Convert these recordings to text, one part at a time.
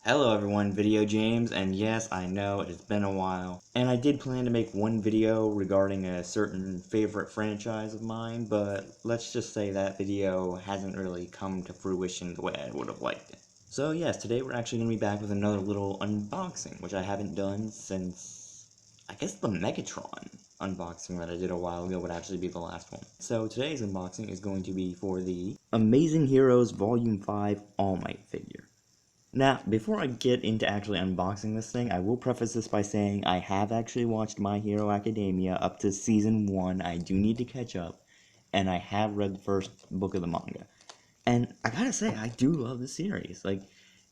Hello everyone, VideoJames, and yes, I know it's been a while. And I did plan to make one video regarding a certain favorite franchise of mine, but let's just say that video hasn't really come to fruition the way I would have liked it. So yes, today we're actually going to be back with another little unboxing, which I haven't done since, I guess the Megatron unboxing that I did a while ago would actually be the last one. So today's unboxing is going to be for the Amazing Heroes Volume 5 All Might figure. Now, before I get into actually unboxing this thing, I will preface this by saying I have actually watched My Hero Academia up to Season 1, I do need to catch up, and I have read the first book of the manga. And I gotta say, I do love the series. Like,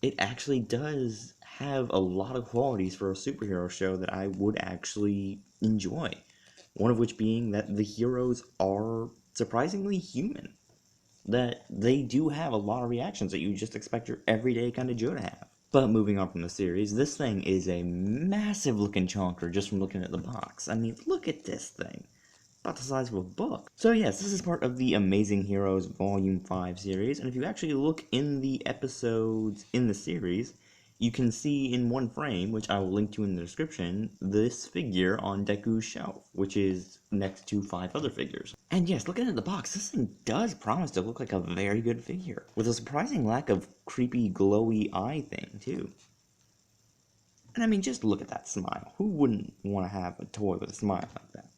it actually does have a lot of qualities for a superhero show that I would actually enjoy. One of which being that the heroes are surprisingly human, that they do have a lot of reactions that you just expect your everyday kind of Joe to have. But moving on from the series, this thing is a massive looking chonker just from looking at the box. I mean, look at this thing. About the size of a book. So yes, this is part of the Amazing Heroes Volume 5 series, and if you actually look in the episodes in the series, you can see in one frame, which I will link to in the description, this figure on Deku's shelf, which is next to 5 other figures. And yes, looking at the box, this thing does promise to look like a very good figure, with a surprising lack of creepy glowy eye thing, too. And I mean, just look at that smile. Who wouldn't want to have a toy with a smile like that?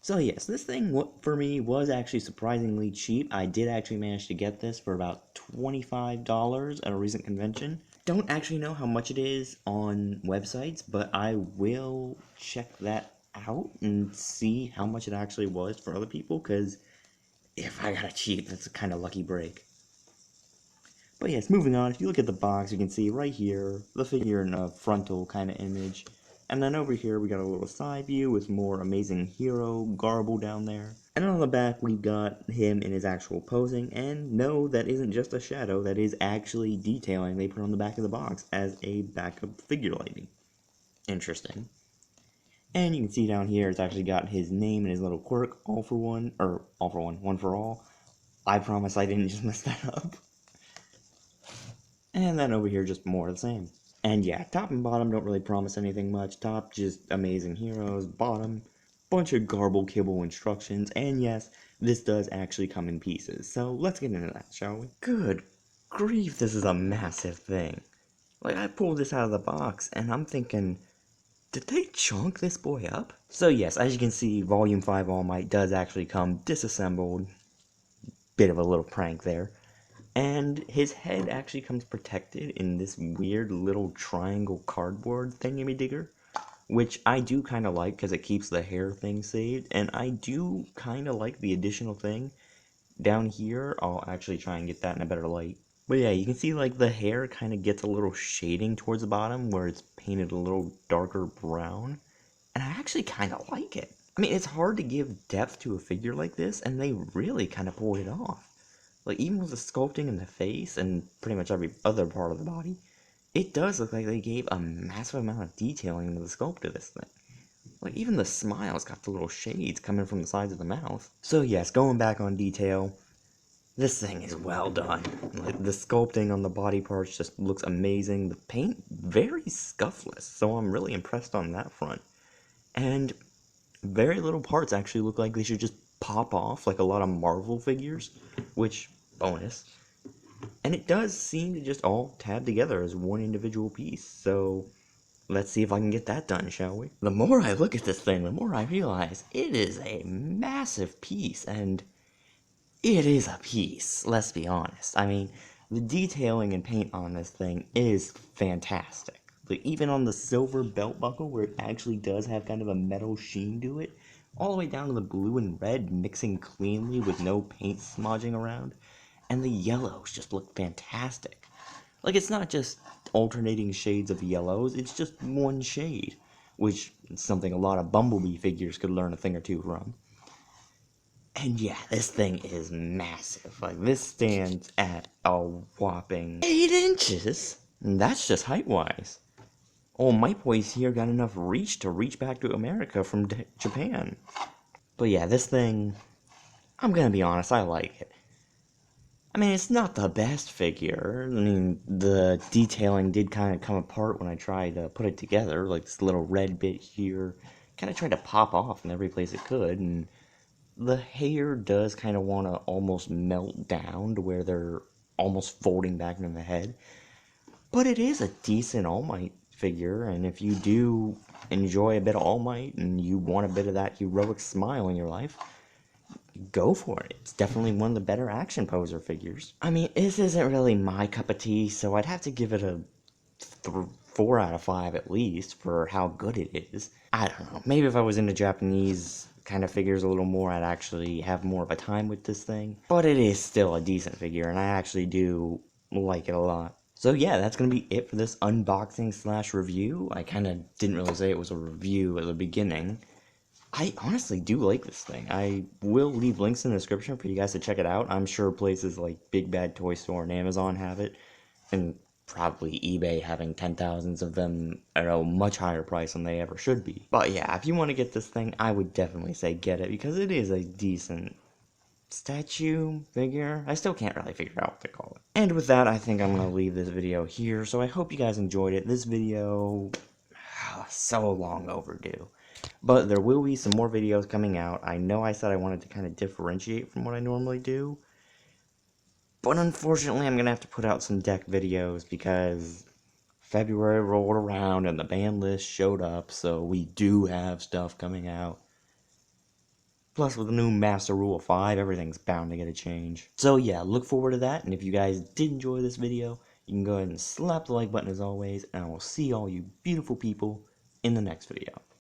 So yes, this thing for me was actually surprisingly cheap. I did actually manage to get this for about $25 at a recent convention. Don't actually know how much it is on websites, but I will check that out and see how much it actually was for other people, because if I got it cheap, that's a kind of lucky break. But yes, moving on, if you look at the box, you can see right here, the figure in a frontal kind of image. And then over here, we got a little side view with more Amazing Hero garble down there. And on the back, we've got him in his actual posing. And no, that isn't just a shadow, that is actually detailing they put on the back of the box as a backup figure lighting. Interesting. And you can see down here, it's actually got his name and his little quirk, all for one, or all for one, one for all. I promise I didn't just mess that up. And then over here, just more of the same. And yeah, top and bottom don't really promise anything much. Top, just Amazing Heroes. Bottom, bunch of garble kibble instructions. And yes, this does actually come in pieces. So let's get into that, shall we? Good grief, this is a massive thing. Like, I pulled this out of the box, and I'm thinking, did they chunk this boy up? So yes, as you can see, Volume 5 All Might does actually come disassembled. Bit of a little prank there. And his head actually comes protected in this weird little triangle cardboard thingy-digger, which I do kind of like because it keeps the hair thing saved, and I do kind of like the additional thing down here. I'll actually try and get that in a better light. But yeah, you can see like the hair kind of gets a little shading towards the bottom where it's painted a little darker brown, and I actually kind of like it. I mean, it's hard to give depth to a figure like this, and they really kind of pulled it off. Like, even with the sculpting in the face and pretty much every other part of the body, it does look like they gave a massive amount of detailing into the sculpt of this thing. Like, even the smile's got the little shades coming from the sides of the mouth. So yes, going back on detail, this thing is well done. Like, the sculpting on the body parts just looks amazing. The paint, very scuffless, so I'm really impressed on that front. And very little parts actually look like they should just pop off like a lot of Marvel figures, which, bonus. And it does seem to just all tab together as one individual piece, so let's see if I can get that done, shall we? The more I look at this thing, the more I realize it is a massive piece, and it is a piece, let's be honest. I mean, the detailing and paint on this thing is fantastic. Like, even on the silver belt buckle, where it actually does have kind of a metal sheen to it, all the way down to the blue and red mixing cleanly with no paint smudging around, and the yellows just look fantastic. Like, it's not just alternating shades of yellows, it's just one shade, which is something a lot of Bumblebee figures could learn a thing or two from. And yeah, this thing is massive. Like, this stands at a whopping 8 inches. And that's just height-wise. Oh, my boys here got enough reach to reach back to America from Japan. But yeah, this thing, I'm gonna be honest, I like it. I mean, it's not the best figure. I mean, the detailing did kind of come apart when I tried to put it together. Like this little red bit here kind of tried to pop off in every place it could, and the hair does kind of want to almost melt down to where they're almost folding back into the head. But it is a decent All Might figure, and if you do enjoy a bit of All Might and you want a bit of that heroic smile in your life, go for it. It's definitely one of the better action poser figures. I mean, this isn't really my cup of tea, so I'd have to give it a 4 out of 5 at least for how good it is. I don't know. Maybe if I was into Japanese kind of figures a little more, I'd actually have more of a time with this thing. But it is still a decent figure, and I actually do like it a lot. So yeah, that's going to be it for this unboxing slash review. I kind of didn't really say it was a review at the beginning. I honestly do like this thing. I will leave links in the description for you guys to check it out. I'm sure places like Big Bad Toy Store and Amazon have it, and probably eBay having 10,000s of them at a much higher price than they ever should be. But yeah, if you want to get this thing, I would definitely say get it, because it is a decent statue figure. I still can't really figure out what to call it. And with that, I think I'm going to leave this video here, so I hope you guys enjoyed it. This video, so long overdue. But there will be some more videos coming out. I know I said I wanted to kind of differentiate from what I normally do, but unfortunately I'm going to have to put out some deck videos because February rolled around and the ban list showed up, so we do have stuff coming out. Plus, with the new Master Rule 5, everything's bound to get a change. So yeah, look forward to that, and if you guys did enjoy this video, you can go ahead and slap the like button as always, and I will see all you beautiful people in the next video.